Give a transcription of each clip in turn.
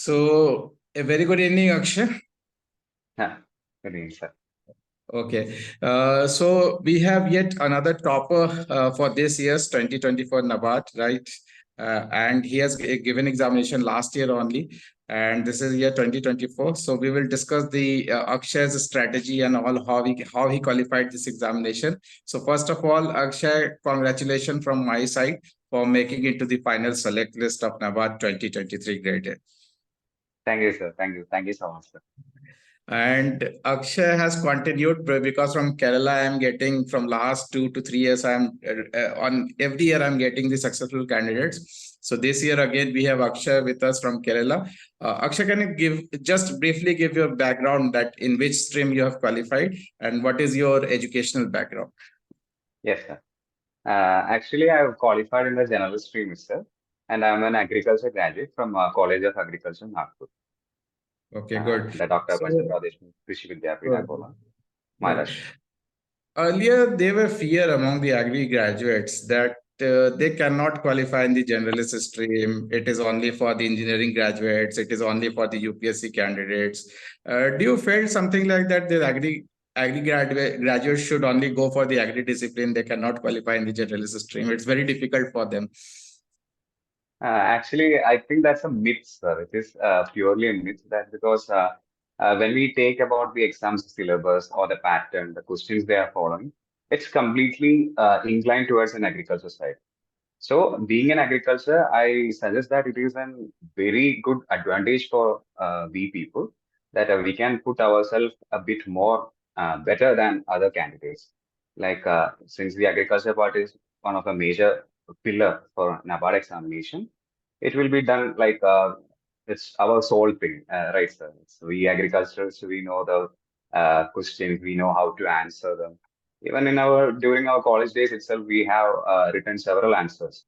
So, a very good evening, Akshay. Yeah, good evening, sir. Okay, so we have yet another topper for this year's 2024 NABARD, right? And he has given examination last year only, and this is year 2024. So we will discuss the Akshay's strategy and all how he qualified this examination. So first of all, Akshay, congratulations from my side for making it to the final select list of NABARD 2023 grade A. Thank you, sir. Thank you. Thank you so much, sir. And Akshay has continued because from Kerala, I'm getting from last 2 to 3 years, I'm on every year, I'm getting the successful candidates. So this year again, we have Akshay with us from Kerala. Akshay, can you just briefly give your background that in which stream you have qualified and what is your educational background? Yes, sir. Actually, I have qualified in the generalist stream itself, and I'm an agriculture graduate from College of Agriculture, Nagpur. Okay, good. The Dr. So, Panchatra Deshmukh Krishi Vidyapith, good, Akola, good. Maharashtra. Earlier, there were fear among the agri graduates that they cannot qualify in the generalist stream. It is only for the engineering graduates. It is only for the UPSC candidates. Do you feel something like that? The graduates should only go for the agri discipline. They cannot qualify in the generalist stream. It's very difficult for them. Actually, I think that's a myth, sir. It is purely a myth that because when we take about the exams syllabus or the pattern, the questions they are following, it's completely inclined towards an agriculture side. So, being in agriculture, I suggest that it is a very good advantage for we people that we can put ourselves a bit more better than other candidates. Like since the agriculture part is one of the major pillar for NABARD examination, it will be done like it's our sole thing, right, sir? So we agriculturists, we know the questions, we know how to answer them. Even in our during our college days itself, we have written several answers,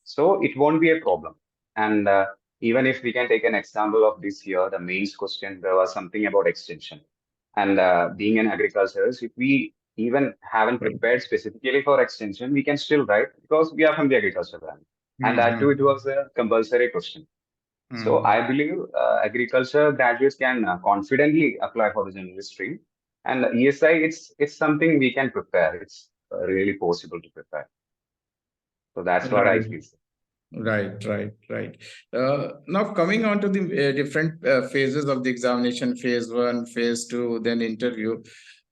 so it won't be a problem. And even if we can take an example of this year, the mains question, there was something about extension. And being an agriculturist, if we even haven't Right. prepared specifically for extension, we can still write because we are from the agriculture brand. And that too, it Mm-hmm. was a compulsory question. So Mm-hmm. I believe agriculture graduates can confidently apply for the general stream. And ESI, it's something we can prepare. It's really possible to prepare. So that's what I Right. feel. Right. Now coming on to the different phases of the examination, phase one, phase two, then interview.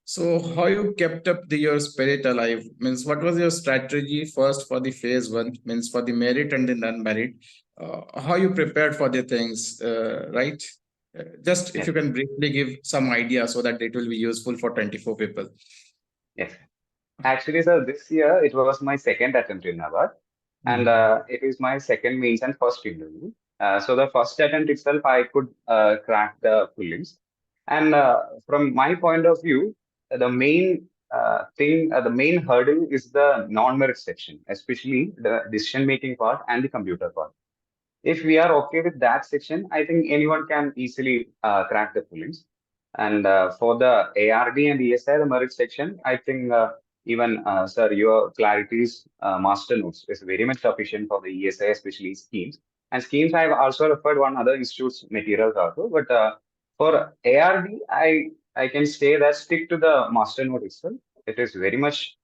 So how you kept up your spirit alive? Means what was your strategy first for the phase one? Means for the merit and the non-merit. How you prepared for the things, right? Just if Yes. you can briefly give some idea so that it will be useful for 24 people. Yes. Actually, sir, this year it was my second attempt in NABARD, and Mhm. it is my second means and first interview. So the first attempt itself, I could crack the prelims. And from my point of view, the main the main hurdle is the non-merit section, especially the decision-making part and the computer part. If we are okay with that section, I think anyone can easily crack the prelims. And for the ARD and ESI, the merit section, I think even, sir, your clarities master notes is very much sufficient for the ESI, especially schemes. And schemes, I've also referred one other institute's materials also. But for ARD, I can say that stick to the master note itself. It is very much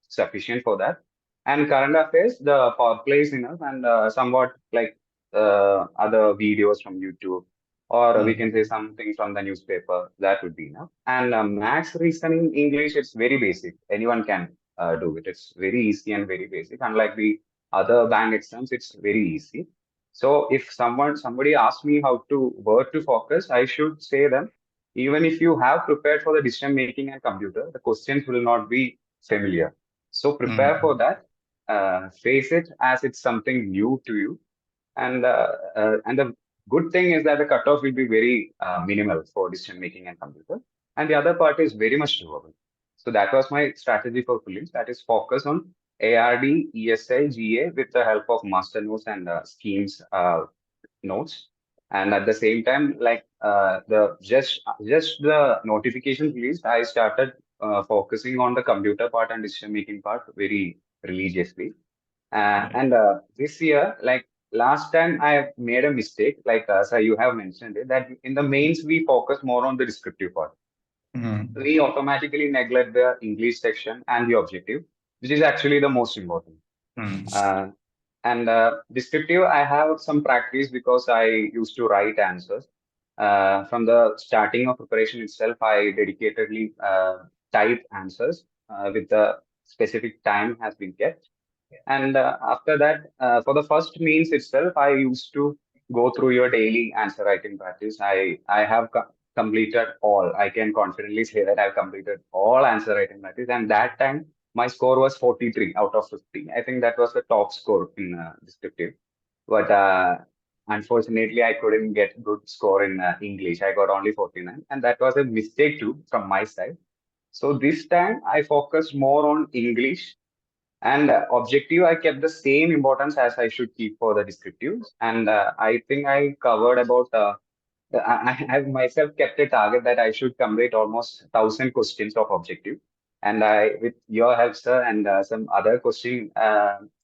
sufficient for that. And current affairs, the power plays enough and somewhat like other videos from YouTube, or we can say Mhm. something from the newspaper. That would be enough. And maths, reasoning, English, it's very basic. Anyone can do it. It's very easy and very basic. Unlike the other bank exams, it's very easy. So if somebody asks me how to where to focus, I should say them. Even if you have prepared for the decision making and computer, the questions will not be familiar. So prepare for Mhm. that, face it as it's something new to you, and the good thing is that the cutoff will be very minimal for decision making and computer, and the other part is very much doable. So that was my strategy for prelims. That is focus on ARD, ESI, GA with the help of master notes and schemes notes, and at the same time, like the just the notifications released, I started focusing on the computer part and decision making part very religiously. And this year, like last time I made a mistake, like sir, you have mentioned it, that in the mains we focus more on the descriptive part. Hmm. We automatically neglect the English section and the objective, which is actually the most important. Hmm. Uh, and descriptive, I have some practice because I used to write answers. From the starting of preparation itself, I dedicatedly type answers with the specific time has been kept. And after that, for the first means itself, I used to go through your daily answer writing practice. I have completed all. I can confidently say that I've completed all answer writing practice. And that time, my score was 43 out of 50. I think that was the top score in descriptive. But unfortunately, I couldn't get good score in English. I got only 49, and that was a mistake too from my side. So this time, I focused more on English and objective, I kept the same importance as I should keep for the descriptives. And I think I covered about, I have myself kept a target that I should complete almost 1,000 questions of objective. And I, with your help, sir, and some other question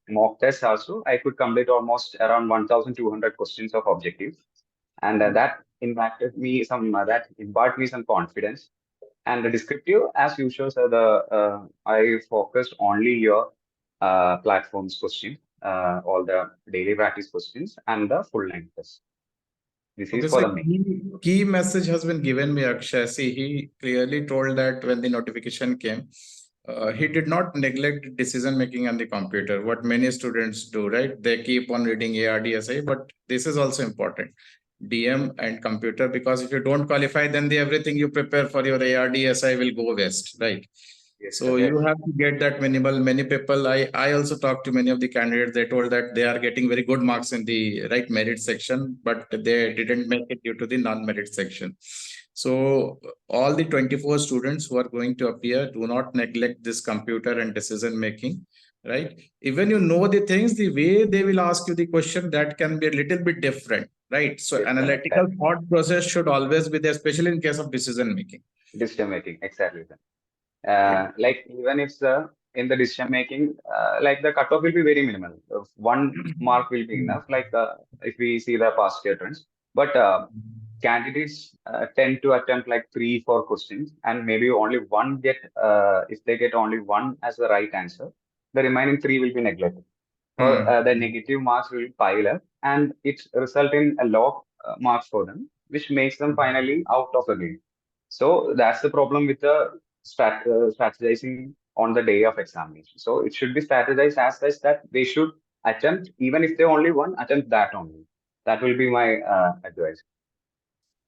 mock tests also, I could complete almost around 1,200 questions of objective. And that impacted me some, that imparted me some confidence. And the descriptive, as usual, so I focused only your platforms question, all the daily practice questions, and the full length test. This is Okay, for so the main. key message has been given me, Akshay. See, he clearly told that when the notification came, he did not neglect decision making on the computer, what many students do, right? They keep on reading ARDSI, but this is also important. DM and computer, because if you don't qualify, then the everything you prepare for your ARDSI will go waste, right? Yes, So sir. you Yes. have to get that minimal. Many people, I also talked to many of the candidates. They told that they are getting very good marks in the right merit section, but they didn't make it due to the non-merit section. So all the 24 students who are going to appear, do not neglect this computer and decision making, right? Even you know the things, the way they will ask you the question, that can be a little bit different, right? So Different, analytical exactly. thought process should always be there, especially in case of decision making. Decision making, exactly, sir. Right. Like even if the in the decision making, like the cutoff will be very minimal. 1 mark will be enough. Like if we see the past year trends, but candidates tend to attempt like 3, 4 questions, and maybe only one get. If they get only one as the right answer, the remaining three will be neglected. Or Hmm. the negative marks will pile up, and it result in a low marks for them, which makes them finally out of the game. So that's the problem with the strategizing on the day of examination. So it should be strategized as such that they should attempt, even if they only one, attempt that only. That will be my advice.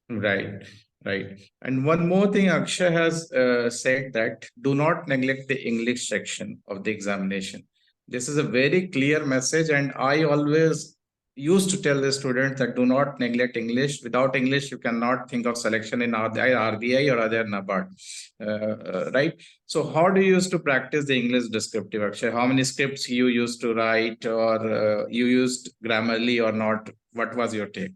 Right, right. And one more thing, Akshay has said that do not neglect the English section of the examination. This is a very clear message, and I always used to tell the students that do not neglect English. Without English, you cannot think of selection in either RBI or other NABARD. Right? So, how do you used to practice the English descriptive, Akshay? How many scripts you used to write, or you used Grammarly or not? What was your take?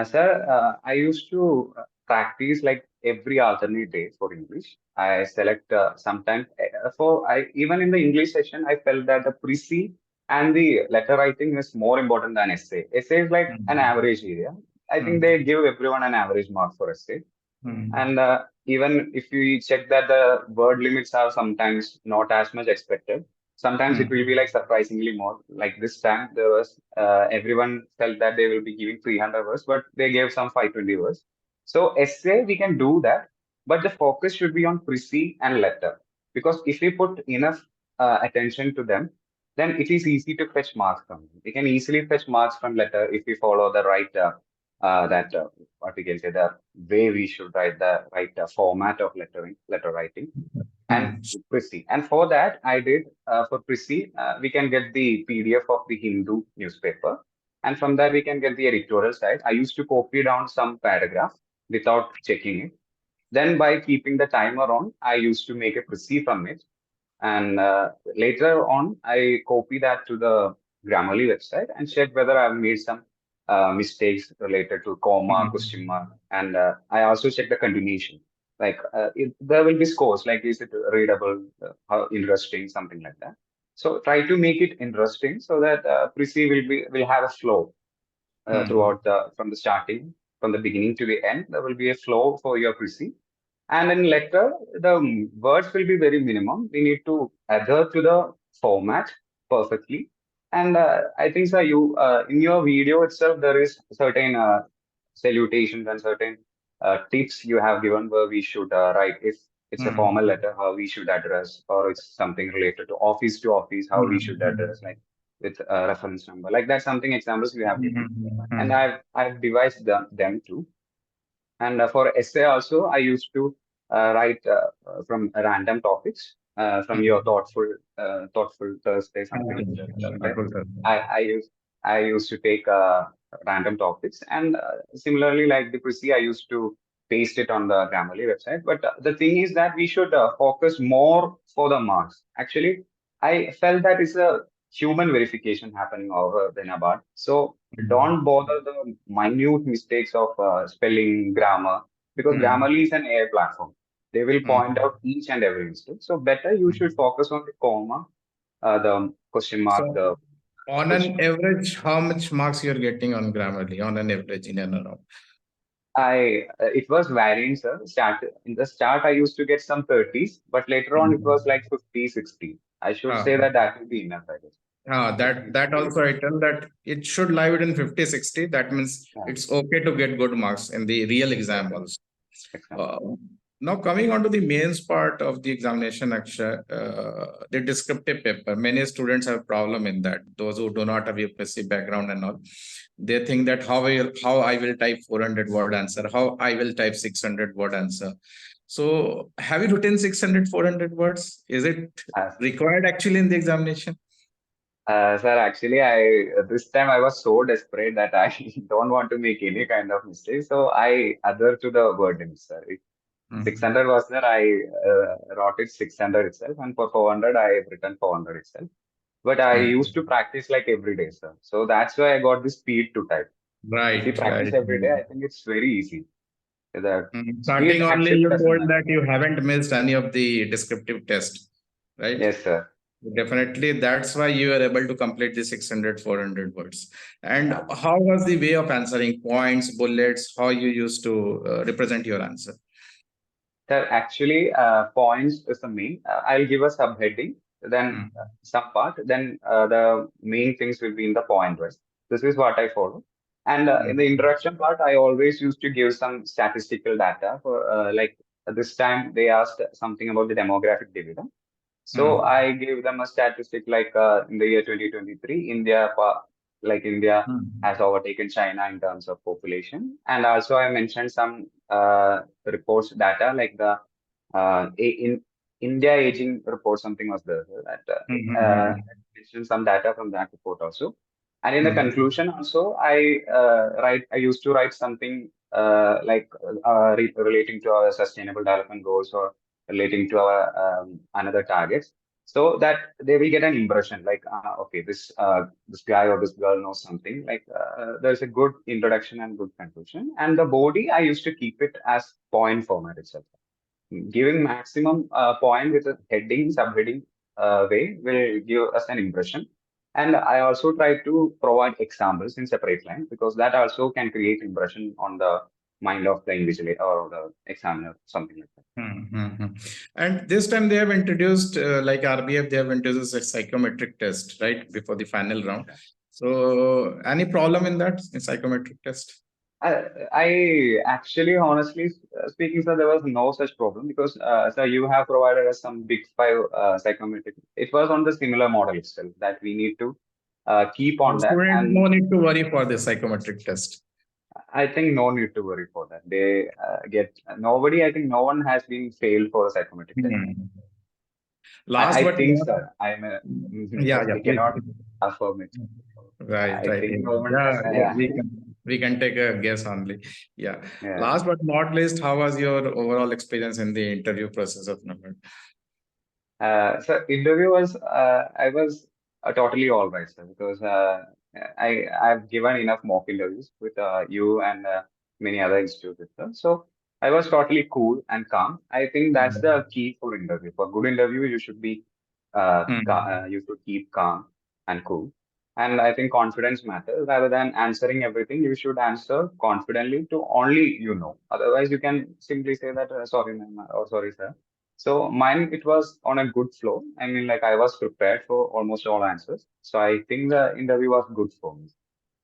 Sir, I used to practice like every alternate day for English. I select sometimes for I even in the English session, I felt that the pre and the letter writing is more important than essay. Essay is like an Hmm. average area. I think Hmm. they give everyone an average mark for essay. Hmm. And even if we check that the word limits are sometimes not as much expected, sometimes it will be Hmm. like surprisingly more. Like this time, there was everyone felt that they will be giving 300 words, but they gave some 520 words. So essay we can do that, but the focus should be on preci and letter, because if we put enough attention to them, then it is easy to fetch marks from them. We can easily fetch marks from letter if we follow the right that what we can say the way we should write the right format of letter writing and Hmm. Prissy. And for that, I did for Prissy, we can get the PDF of the Hindu newspaper. And from there, we can get the editorial side. I used to copy down some paragraph without checking it. Then by keeping the timer on, I used to make a Prissy from it. And later on, I copy that to the Grammarly website and check whether I've made some mistakes related to comma, question Hmm. mark, and I also check the continuation. Like there will be scores, like is it readable, how interesting, something like that. So try to make it interesting so that Prissy will have a flow Hmm. throughout the from the starting, from the beginning to the end. There will be a flow for your Prissy. And in letter, the words will be very minimum. We need to adhere to the format perfectly. And I think, sir, you in your video itself, there is certain salutations and certain tips you have given where we should write if it's a formal Hmm. letter, how we should address, or it's something related to office, how we should Hmm. address, like with a reference number. Like that's something examples you have given. And Hmm. I've devised them too. And for essay also, I used to write from random topics from your Hmm. thoughtful Thursday, something like that. Thursday. Wonderful, sir. I, I used I used to take random topics, and similarly, like the Prissy, I used to paste it on the Grammarly website. But the thing is that we should focus more for the marks. Actually, I felt that it's a human verification happening over the NABARD. So don't bother the minute mistakes of spelling, grammar, because Hmm. Grammarly is an AI platform. They will point Hmm. out each and every mistake. So better you should Hmm. focus on the comma, the question mark, So the on question. an average, how much marks you're getting on Grammarly on an average in and around? It was varying, sir. In the start, I used to get some 30s, but later on it was Hmm. like 50, 60. I should Ah, say that that will be enough, I guess. that 50, that 60 will also be I tell that it should lie within 50, 60. That means yeah, it's okay to get good marks in the real yes, exam sir. also. Excellent. Uh, Now coming on to the mains part of the examination, Akshay, the descriptive paper. Many students have problem in that. Those who do not have UPSC background and all, they think that how I will type 400-word answer, how I will type 600-word answer. So have you written 600, 400 words? Is it Uh, required actually in the examination? Sir, actually, I this time I was so desperate that I don't want to make any kind of mistake. So I adhere to the wording, sir. If Mhm. 600 was there, I wrote it 600 itself, and for 400, I have written 400 itself. But I used to Mhm. practice like every day, sir. So that's why I got the speed to type. If you Right, practice right. every day, I think it's very easy. The speed Starting only, actually you doesn't told matter. that you haven't missed any of the descriptive test, right? Yes, sir. Definitely, that's why you are able to complete the 600, 400 words. And Yeah. how was the way of answering points, bullets, how you used to represent your answer? Sir, actually, points is the main. I'll give a subheading, then Mm, some part, then the main things will be in the point wise. This is what I follow. And in the mm, introduction part, I always used to give some statistical data for like this time they asked something about the demographic dividend. So mm, I gave them a statistic like in the year 2023, India mm, has overtaken China in terms of population. And also I mentioned some reports data like the in India aging report, something was there. So that mm, mentioned some data from that report also. And in the mm, conclusion also, I used to write something relating to our sustainable development goals or relating to our another targets, so that they will get an impression like okay, this guy or this girl knows something. Like there's a good introduction and good conclusion, and the body I used to keep it as point format itself. Giving maximum point with a heading, subheading way will give us an impression. And I also try to provide examples in separate line because that also can create impression on the mind of the invigilator or the examiner, something like that. And this time they have introduced, like RBF, they have introduced a psychometric test, right, before the final round. So, any problem in that in psychometric test? I actually, honestly speaking, sir, there was no such problem because, sir, you have provided us some big five psychometric. It was on the similar model itself that we need to keep The on that. student And no need to worry for the psychometric test. I think no need to worry for that. They nobody, I think no one has been failed for a psychometric test. Hmm. Last I but think, not, sir, yeah, yeah, we please. cannot affirm it. Right, I right. think no one Yeah, has, yeah, yeah. we can take a guess only. Yeah. Yeah. Last but not least, how was your overall experience in the interview process of number? So interview was I was totally all right, sir, because I've given enough mock interviews with you and many other institutes, sir. So I was totally cool and calm. I think that's the key for interview. For good interview, you should be You should keep calm and cool. And I think confidence matters. Rather than answering everything, you should answer confidently to only you know. Otherwise, you can simply say that, sorry, ma'am, or sorry, sir. So mine, it was on a good flow. I mean, like I was prepared for almost all answers. So I think the interview was good for me.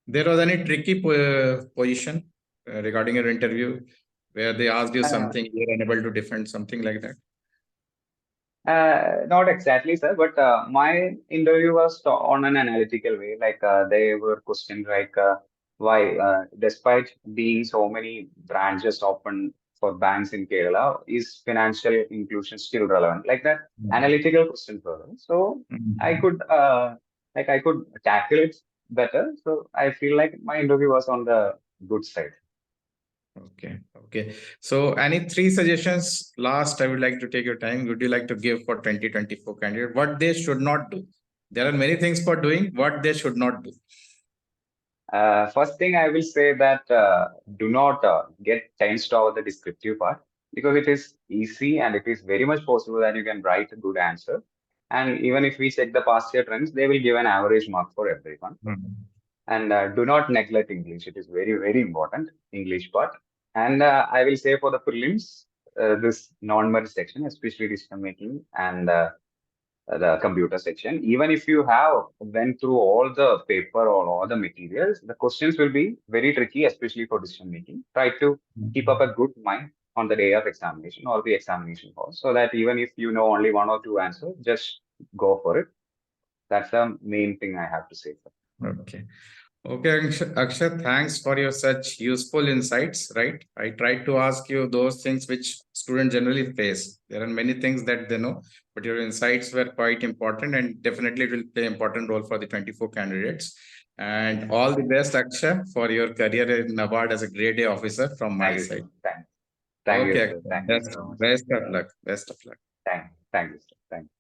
There was any tricky position regarding your interview where they asked you Uh, something you're unable to defend, something like that? Not exactly, sir, but my interview was on an analytical way. Like they were questioned like why, despite being so many branches open for banks in Kerala, is financial inclusion still relevant? Like that analytical question for them. So I Mhm. could I could tackle it better. So I feel like my interview was on the good side. Okay, okay. So, any three suggestions? Last, I would like to take your time. Would you like to give for 2024 candidate what they should not do? There are many things for doing. What they should not do. First thing I will say that do not get tensed over the descriptive part because it is easy and it is very much possible that you can write a good answer. And even if we check the past year trends, they will give an average mark for everyone. Mhm. And do not neglect English. It is very, very important, English part. And I will say for the prelims, this non-merit section, especially decision making and the computer section. Even if you have went through all the paper or all the materials, the questions will be very tricky, especially for decision making. Try to keep up a good mind on the day of examination or the examination hall, so that even if you know only one or two answers, just go for it. That's the main thing I have to say. Okay. Okay, Akshay, thanks for your such useful insights, right? I tried to ask you those things which students generally face. There are many things that they know, but your insights were quite important and definitely it will play important role for the 24 candidates. And all the best, Akshay, for your career in NABARD as a grade A officer from my Thank you so side. much. Thank you, Okay, sir. Akshay, Thank you best, so much. best of luck. Best of luck. Thank you, sir. Thank you.